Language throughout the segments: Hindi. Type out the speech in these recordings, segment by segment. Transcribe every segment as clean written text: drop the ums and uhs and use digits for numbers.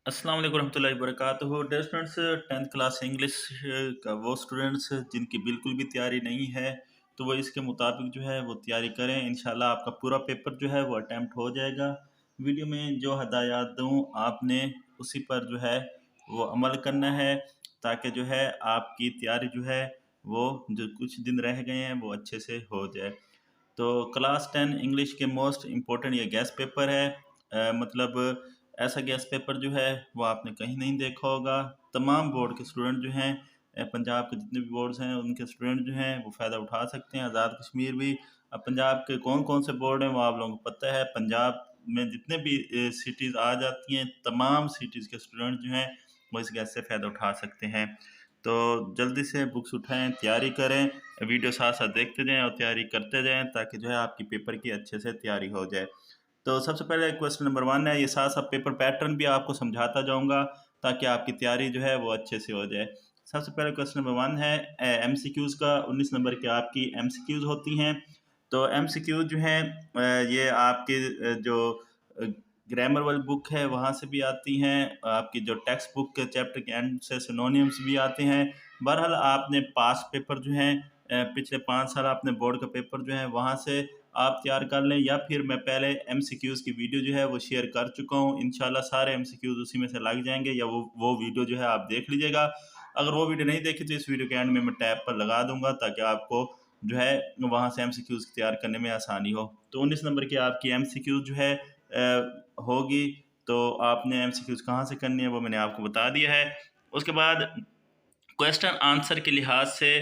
अस्सलाम वालेकुम रहमतुल्लाहि वबरकातुहू। Dear students, 10th class English का वो स्टूडेंट्स जिनकी बिल्कुल भी तैयारी नहीं है तो वो इसके मुताबिक जो है वो तैयारी करें। इंशाल्लाह आपका पूरा पेपर जो है वो अटैम्प्ट हो जाएगा। वीडियो में जो हदायत दूँ आपने उसी पर जो है वो अमल करना है ताकि जो है आपकी तैयारी जो है वो जो कुछ दिन रह गए हैं वो अच्छे से हो जाए। तो क्लास 10 इंग्लिश के मोस्ट इम्पोर्टेंट ये गेस्ट पेपर है। मतलब ऐसा गेस्ट पेपर जो है वो आपने कहीं नहीं देखा होगा। तमाम बोर्ड के स्टूडेंट जो हैं, पंजाब के जितने भी बोर्ड्स हैं उनके स्टूडेंट जो हैं वो फ़ायदा उठा सकते हैं। आज़ाद कश्मीर भी, अब पंजाब के कौन कौन से बोर्ड हैं वो आप लोगों को पता है। पंजाब में जितने भी सिटीज़ आ जाती हैं, तमाम सिटीज़ के स्टूडेंट जो हैं वो इस गेस्ट से फ़ायदा उठा सकते हैं। तो जल्दी से बुक्स उठाएँ, तैयारी करें, वीडियो साथ-साथ देखते जाएँ और तैयारी करते जाएँ ताकि जो है आपकी पेपर की अच्छे से तैयारी हो जाए। तो सबसे पहले क्वेश्चन नंबर 1 है, ये साथ-साथ पेपर पैटर्न भी आपको समझाता जाऊँगा ताकि आपकी तैयारी जो है वो अच्छे से हो जाए। सबसे पहले क्वेश्चन नंबर 1 है एमसीक्यूज़ का। 19 नंबर की आपकी एमसीक्यूज़ होती हैं। तो एमसीक्यू जो हैं ये आपके जो ग्रामर वाली बुक है वहाँ से भी आती हैं, आपकी जो टेक्स्ट बुक के चैप्टर के एंड से सिनोनिम्स भी आते हैं। बहरहाल आपने पास्ट पेपर जो हैं पिछले 5 साल आपने बोर्ड का पेपर जो है वहाँ से आप तैयार कर लें, या फिर मैं पहले एमसीक्यूज़ की वीडियो जो है वो शेयर कर चुका हूँ। इंशाल्लाह सारे एमसीक्यूज़ उसी में से लग जाएँगे, या वो वीडियो जो है आप देख लीजिएगा। अगर वो वीडियो नहीं देखी तो इस वीडियो के एंड में मैं टैब पर लगा दूँगा ताकि आपको जो है वहाँ से एमसीक्यूज़ तैयार करने में आसानी हो। तो 19 नंबर की आपकी एमसीक्यूज़ जो है होगी। तो आपने एमसीक्यूज़ कहाँ से करनी है वो मैंने आपको बता दिया है। उसके बाद क्वेश्चन आंसर के लिहाज से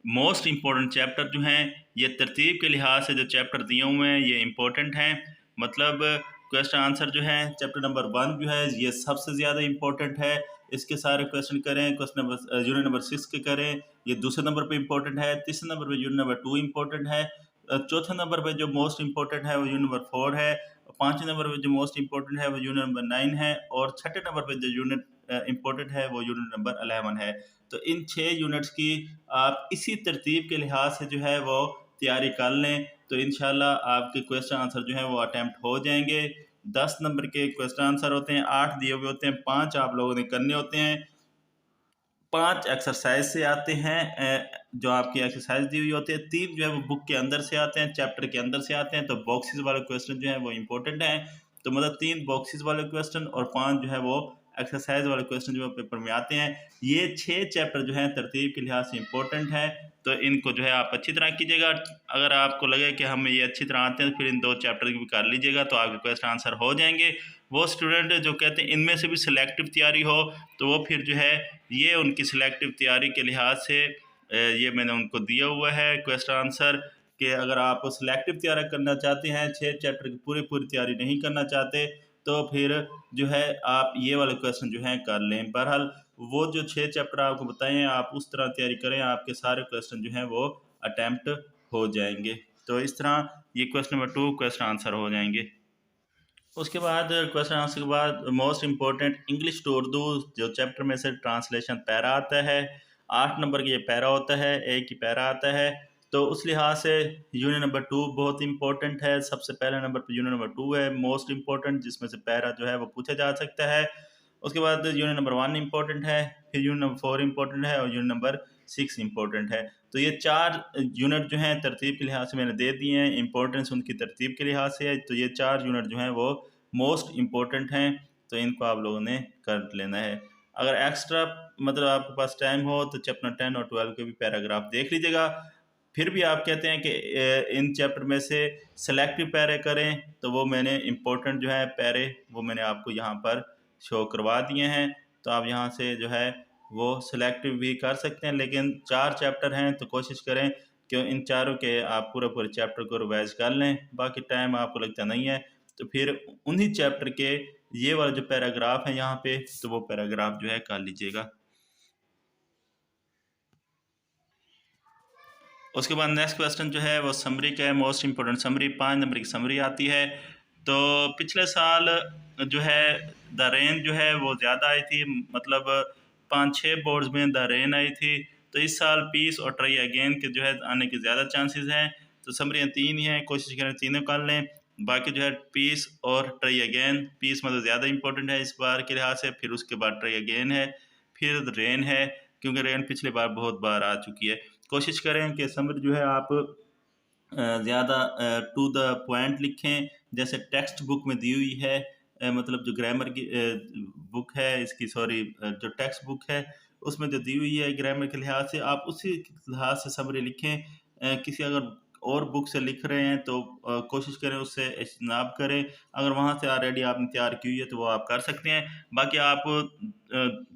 मोस्ट इम्पोर्टेंट चैप्टर जो हैं, ये तरतीब के लिहाज से जो चैप्टर दिए हुए हैं ये इम्पोर्टेंट हैं। मतलब क्वेश्चन आंसर जो है चैप्टर नंबर 1 जो है ये सबसे ज़्यादा इम्पोर्टेंट है। इसके सारे क्वेश्चन करें, क्वेश्चन नंबर यूनिट नंबर 6 के करें, ये दूसरे नंबर पे इम्पोर्टेंट है। तीसरे नंबर पे यूनिट नंबर 2 इम्पोर्टेंट है। चौथे नंबर पे जो मोस्ट इम्पोर्टेंट है वो यूनिट नंबर 4 है। पाँचवें नंबर पे जो मोस्ट इम्पोर्टेंट है वो यूनिट नंबर 9 है। और छठे नंबर पे जो यूनिट इम्पोर्टेंट है वो यूनिट नंबर 11 है। तो इन 6 यूनिट्स की आप इसी तरतीब के लिहाज से जो है वो तैयारी कर लें, तो इंशाल्लाह आपके क्वेश्चन आंसर जो है वो अटैम्प्ट हो जाएंगे। 10 नंबर के क्वेश्चन आंसर होते हैं, 8 दिए हुए होते हैं, 5 आप लोगों ने करने होते हैं। 5 एक्सरसाइज से आते हैं, जो आपकी एक्सरसाइज दी हुई होती है। 3 जो है वो बुक के अंदर से आते हैं, चैप्टर के अंदर से आते हैं। तो बॉक्सेस वाले क्वेश्चन जो है वो इम्पोर्टेंट हैं। तो मतलब 3 बॉक्सेस वाले क्वेश्चन और 5 जो है वो एक्सरसाइज वाले क्वेश्चन जो है पेपर में आते हैं। ये 6 चैप्टर जो हैं तरतीब के लिहाज से इम्पोर्टेंट है। तो इनको जो है आप अच्छी तरह कीजिएगा। अगर आपको लगे कि हमें ये अच्छी तरह आते हैं तो फिर इन 2 चैप्टर की भी कर लीजिएगा, तो आपके क्वेश्चन आंसर हो जाएंगे। वो स्टूडेंट जो कहते हैं इनमें से भी सिलेक्टिव तैयारी हो, तो वो फिर जो है ये उनकी सिलेक्टिव तैयारी के लिहाज से ये मैंने उनको दिया हुआ है क्वेश्चन आंसर, कि अगर आप सिलेक्टिव तैयारी करना चाहते हैं, 6 चैप्टर की पूरी पूरी तैयारी नहीं करना चाहते, तो फिर जो है आप ये वाले क्वेश्चन जो हैं कर लें। बहरहाल वो जो 6 चैप्टर आपको बताए हैं आप उस तरह तैयारी करें, आपके सारे क्वेश्चन जो हैं वो अटैम्प्ट हो जाएंगे। तो इस तरह ये क्वेश्चन नंबर 2 क्वेश्चन आंसर हो जाएंगे। उसके बाद क्वेश्चन आंसर के बाद most important English to Urdu जो चैप्टर में से ट्रांसलेशन पैरा आता है। 8 नंबर का ये पैरा होता है, एक ही पैरा आता है। तो उस लिहाज से यूनिट नंबर 2 बहुत इंपॉर्टेंट है। सबसे पहले नंबर पर यूनिट नंबर 2 है मोस्ट इम्पोर्टेंट, जिसमें से पैरा जो है वो पूछा जा सकता है। उसके बाद यूनिट नंबर 1 इम्पोर्टेंट है, फिर यूनिट नंबर 4 इम्पोर्टेंट है और यूनिट नंबर 6 इम्पोर्टेंट है। तो ये 4 यूनिट जो हैं तरतीब के लिहाज से मैंने दे दिए हैं, इंपॉर्टेंस उनकी तरतीब के लिहाज से है। तो ये 4 यूनिट जो हैं वो मोस्ट इम्पोर्टेंट हैं, तो इनको आप लोगों ने कर लेना है। अगर एक्स्ट्रा मतलब आपके पास टाइम हो तो चैप्टर 10 और 12 के भी पैराग्राफ देख लीजिएगा। फिर भी आप कहते हैं कि इन चैप्टर में से सेलेक्टिव पैरे करें, तो वो मैंने इम्पोर्टेंट जो है पैरे वो मैंने आपको यहाँ पर शो करवा दिए हैं। तो आप यहाँ से जो है वो सिलेक्टिव भी कर सकते हैं, लेकिन 4 चैप्टर हैं तो कोशिश करें कि इन चारों के आप पूरे पूरे चैप्टर को रिवाइज कर लें। बाकी टाइम आपको लगता नहीं है तो फिर उन्हीं चैप्टर के ये वाला जो पैराग्राफ है यहाँ पे, तो वो पैराग्राफ जो है कर लीजिएगा। उसके बाद नेक्स्ट क्वेश्चन जो है वो समरी का है, मोस्ट इम्पोर्टेंट समरी। 5 नंबर की समरी आती है। तो पिछले साल जो है द रेन जो है वो ज़्यादा आई थी, मतलब 5-6 बोर्ड्स में द रेन आई थी। तो इस साल पीस और ट्राई अगेन के जो है आने के ज़्यादा चांसेस हैं। तो समरियाँ 3 ही हैं, कोशिश करें तीनों कर लें। बाकी जो है पीस और ट्राई अगेन, पीस मतलब ज़्यादा इंपॉर्टेंट है इस बार के लिहाज से, फिर उसके बाद ट्राई अगेन है, फिर रेन है, क्योंकि रेन पिछली बार बहुत बार आ चुकी है। कोशिश करें कि समरी जो है आप ज़्यादा टू द पॉइंट लिखें, जैसे टेक्स्ट बुक में दी हुई है। मतलब जो ग्रामर की बुक है इसकी, सॉरी, जो टेक्स्ट बुक है उसमें जो दी हुई है ग्रामर के लिहाज से, आप उसी लिहाज से समरी लिखें। किसी अगर और बुक से लिख रहे हैं तो कोशिश करें उससे इज्तनाब करें। अगर वहाँ से ऑलरेडी आपने तैयार की हुई है तो वो आप कर सकते हैं। बाकी आप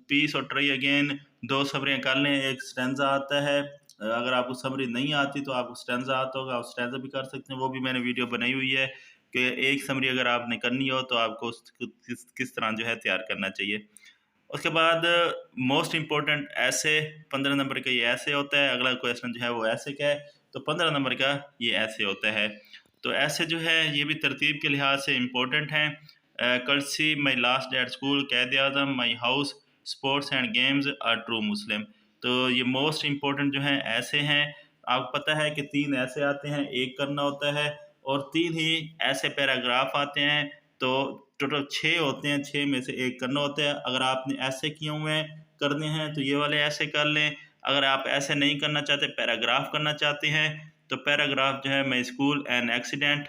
पीस और ट्राई अगेन 2 समरियाँ कर लें। एक स्टैंज़ा आता है, अगर आपको समरी नहीं आती तो आपको स्टैंज़ा आता होगा, आप स्टैंज़ा भी कर सकते हैं। वो भी मैंने वीडियो बनाई हुई है कि एक समरी अगर आपने करनी हो तो आपको किस तरह जो है तैयार करना चाहिए। उसके बाद मोस्ट इम्पोर्टेंट ऐसे, 15 नंबर का ये ऐसे होता है। अगला क्वेश्चन जो है वो ऐसे का है, तो 15 नंबर का ये ऐसे होता है। तो ऐसे जो है ये भी तरतीब के लिहाज से इम्पोर्टेंट हैं। कर्सी, my last day at school, Quaid Azam, my house, sports and games, our true Muslim. तो ये मोस्ट इम्पोर्टेंट जो हैं ऐसे हैं। आपको पता है कि 3 ऐसे आते हैं, एक करना होता है, और 3 ही ऐसे पैराग्राफ आते हैं। तो टोटल 6 होते हैं, 6 में से एक करना होता है। अगर आपने ऐसे किए हुए हैं करने हैं तो ये वाले ऐसे कर लें। अगर आप ऐसे नहीं करना चाहते, पैराग्राफ करना चाहते हैं, तो पैराग्राफ जो है, my school an accident,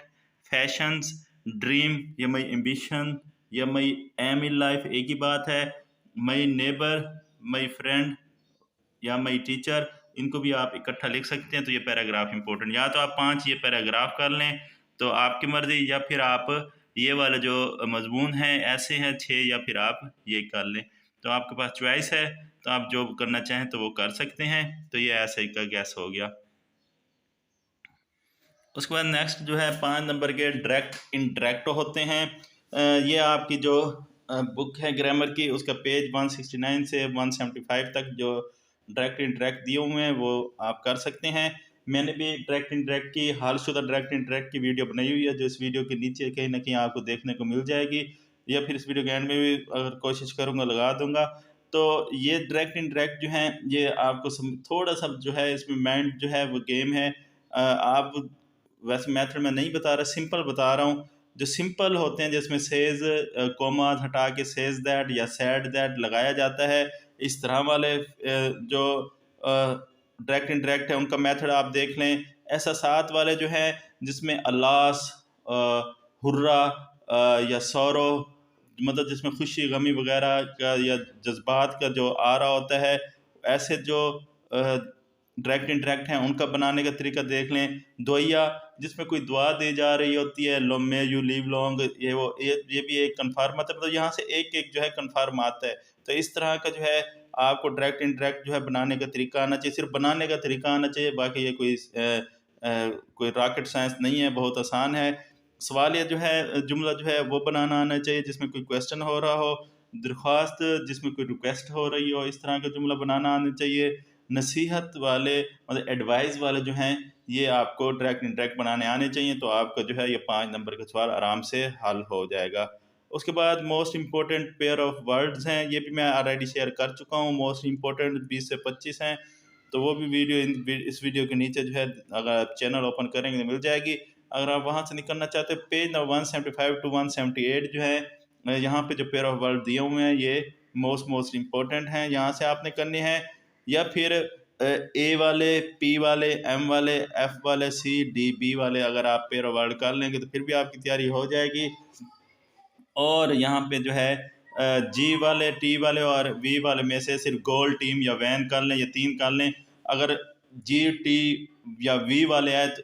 fashions, dream या माई एम्बिशन या माई एम इन लाइफ एक ही बात है, माई नेबर, माई फ्रेंड या माई टीचर, इनको भी आप इकट्ठा लिख सकते हैं। तो ये पैराग्राफ इंपॉर्टेंट, या तो आप 5 ये पैराग्राफ कर लें तो आपकी मर्ज़ी, या फिर आप ये वाले जो मज़मून हैं ऐसे हैं 6, या फिर आप ये कर लें। तो आपके पास चॉइस है, तो आप जो करना चाहें तो वो कर सकते हैं। तो ये ऐसे का गैस हो गया। उसके बाद नेक्स्ट जो है 5 नंबर के डायरेक्ट इंटरेक्ट होते हैं। ये आपकी जो बुक है ग्रामर की, उसका पेज 169 से 175 तक जो डायरेक्ट इंटरेक्ट दिए हुए हैं वो आप कर सकते हैं। मैंने भी डायरेक्ट इंटरेक्ट की, हालशुदा डायरेक्ट इंटरेक्ट की वीडियो बनाई हुई है, जो इस वीडियो के नीचे कहीं ना कहीं आपको देखने को मिल जाएगी, या फिर इस वीडियो के एंड में भी अगर कोशिश करूँगा लगा दूंगा। तो ये डायरेक्ट इंटरेक्ट जो है ये आपको थोड़ा सा जो है इसमें माइंड जो है वो गेम है। आप, वैसे मेथड मैं नहीं बता रहा, सिंपल बता रहा हूँ। जो सिंपल होते हैं जिसमें सेज कोमास हटा के सेज दैट या सैड दैट लगाया जाता है, इस तरह वाले जो डायरेक्ट इंटरेक्ट है उनका मेथड आप देख लें। ऐसा 7 वाले जो हैं जिसमें अल्लास, हुर्रा या सौरो, मतलब जिसमें खुशी गमी वगैरह का या जज्बात का जो आ रहा होता है, ऐसे जो डायरेक्ट इंटरेक्ट हैं उनका बनाने का तरीका देख लें। दुआया, जिसमें कोई दुआ दी जा रही होती है, लो मे यू लिव लॉन्ग, ये भी एक कन्फर्म, मतलब यहाँ से एक एक जो है कन्फर्म आता है। तो इस तरह का जो है आपको डायरेक्ट इंटरेक्ट जो है बनाने का तरीका आना चाहिए, सिर्फ बनाने का तरीका आना चाहिए। बाकी ये कोई रॉकेट साइंस नहीं है, बहुत आसान है। सवालिया जो है जुमला जो है वो बनाना आना चाहिए, जिसमें कोई क्वेश्चन हो रहा हो। दरख्वास्त, जिसमें कोई रिक्वेस्ट हो रही हो, इस तरह का जुमला बनाना आना चाहिए। नसीहत वाले, मतलब एडवाइस वाले जो हैं, ये आपको डायरेक्ट इंटरेक्ट बनाने आने चाहिए। तो आपका जो है ये 5 नंबर का सवाल आराम से हल हो जाएगा। उसके बाद most important pair of words हैं, ये भी मैं ऑलरेडी शेयर कर चुका हूँ। मोस्ट इंपॉर्टेंट 20 से 25 हैं, तो वो भी वीडियो इस वीडियो के नीचे जो है, अगर आप चैनल ओपन करेंगे तो मिल जाएगी। अगर आप वहाँ से निकलना चाहते हैं, पेज नंबर 175 टू 178 जो है, यहाँ पे जो पेयर ऑफ वर्ड दिए हुए हैं ये मोस्ट इंपॉर्टेंट हैं, यहाँ से आपने करने हैं। या फिर ए वाले, पी वाले, एम वाले, एफ वाले, सी, डी, बी वाले अगर आप पेयर ऑफ वर्ड कर लेंगे तो फिर भी आपकी तैयारी हो जाएगी। और यहाँ पे जो है जी वाले, टी वाले और वी वाले में से सिर्फ गोल, टीम या वैन कर लें, ये 3 कर लें। अगर जी, टी या वी वाले आए तो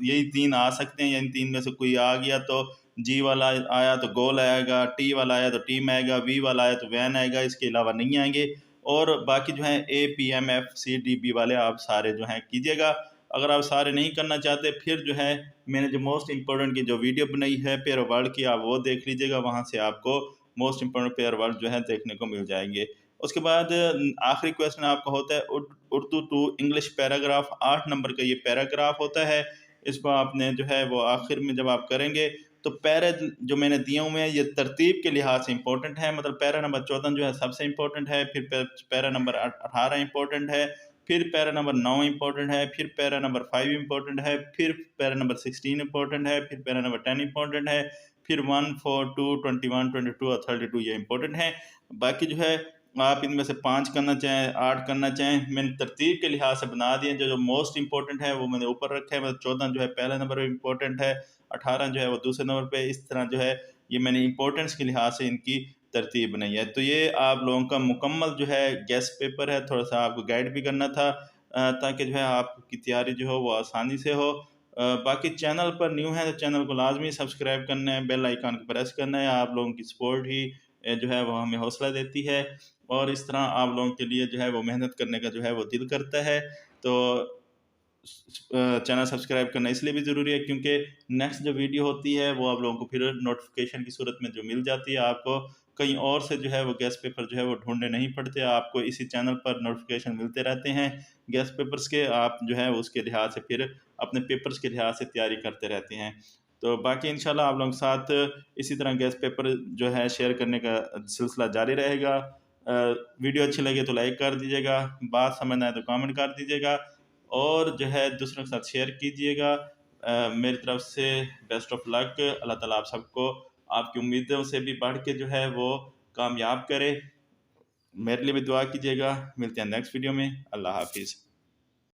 यही 3 आ सकते हैं, या इन 3 में से कोई आ गया तो जी वाला आया तो गोल आएगा, टी वाला आया तो टीम आएगा, वी वाला आया तो वैन आएगा, इसके अलावा नहीं आएंगे। और बाकी जो है ए, पी, एम, एफ, सी, डी, बी वाले आप सारे जो हैं कीजिएगा। अगर आप सारे नहीं करना चाहते, फिर जो है मैंने जो मोस्ट इंपॉर्टेंट की जो वीडियो बनाई है पेयर वर्ड की, आप वो देख लीजिएगा, वहाँ से आपको मोस्ट इंपॉर्टेंट पेयर वर्ड जो है देखने को मिल जाएंगे। उसके बाद आखिरी क्वेश्चन आपका होता है Urdu to English paragraph, 8 number का ये पैराग्राफ होता है। इसको आपने जो है वो आखिर में जब आप करेंगे तो पैरा जो मैंने दिए हुए हैं ये तरतीब के लिहाज से इंपॉर्टेंट है, मतलब पैरा नंबर 14 जो है सबसे इंपॉर्टेंट है, फिर पैरा नंबर 18 इंपॉर्टेंट है, फिर पैरा नंबर 9 इंपॉर्टेंट है, फिर पैरा नंबर 5 इंपॉर्टेंट है, फिर पैरा नंबर 16 इंपॉर्टेंट है, फिर पैरा नंबर 10 इंपॉर्टेंट है, फिर 1, 4, 2, 21, 22 और 32 ये इंपॉर्टेंट है। बाकी जो है आप इनमें से 5 करना चाहें, 8 करना चाहें, मैंने तरतीब के लिहाज से बना दिए। जो जो मोस्ट इंपॉर्टेंट है वो मैंने ऊपर रखा है, मतलब 14 जो है पहले नंबर पर इंपॉर्टेंट है, 18 जो है वो दूसरे नंबर पे। इस तरह जो है ये मैंने इंपॉर्टेंस के लिहाज से इनकी तरतीब बनाई है। तो ये आप लोगों का मुकम्मल जो है गेस्ट पेपर है, थोड़ा सा आपको गाइड भी करना था ताकि जो है आपकी तैयारी जो हो वो आसानी से हो। बाकी चैनल पर न्यू है तो चैनल को लाजमी सब्सक्राइब करना है, बेल आइकन को प्रेस करना है। आप लोगों की सपोर्ट ही जो है वो हमें हौसला देती है और इस तरह आप लोगों के लिए जो है वो मेहनत करने का जो है वो दिल करता है। तो चैनल सब्सक्राइब करना इसलिए भी ज़रूरी है क्योंकि नेक्स्ट जो वीडियो होती है वो आप लोगों को फिर नोटिफिकेशन की सूरत में जो मिल जाती है। आपको कहीं और से जो है वो गेस्ट पेपर जो है वो ढूंढने नहीं पड़ते, आपको इसी चैनल पर नोटिफिकेशन मिलते रहते हैं गेस्ट पेपर्स के। आप जो है उसके लिहाज से फिर अपने पेपर्स के लिहाज से तैयारी करते रहते हैं। तो बाकी इंशाल्लाह आप लोगों के साथ इसी तरह गेस्ट पेपर जो है शेयर करने का सिलसिला जारी रहेगा। वीडियो अच्छी लगे तो लाइक कर दीजिएगा, बात समझ ना आए तो कमेंट कर दीजिएगा और जो है दूसरों के साथ शेयर कीजिएगा। मेरी तरफ से बेस्ट ऑफ लक। अल्लाह ताला आप सबको आपकी उम्मीदों से भी बढ़ के जो है वो कामयाब करे। मेरे लिए भी दुआ कीजिएगा। मिलते हैं नेक्स्ट वीडियो में। अल्लाह हाफिज़।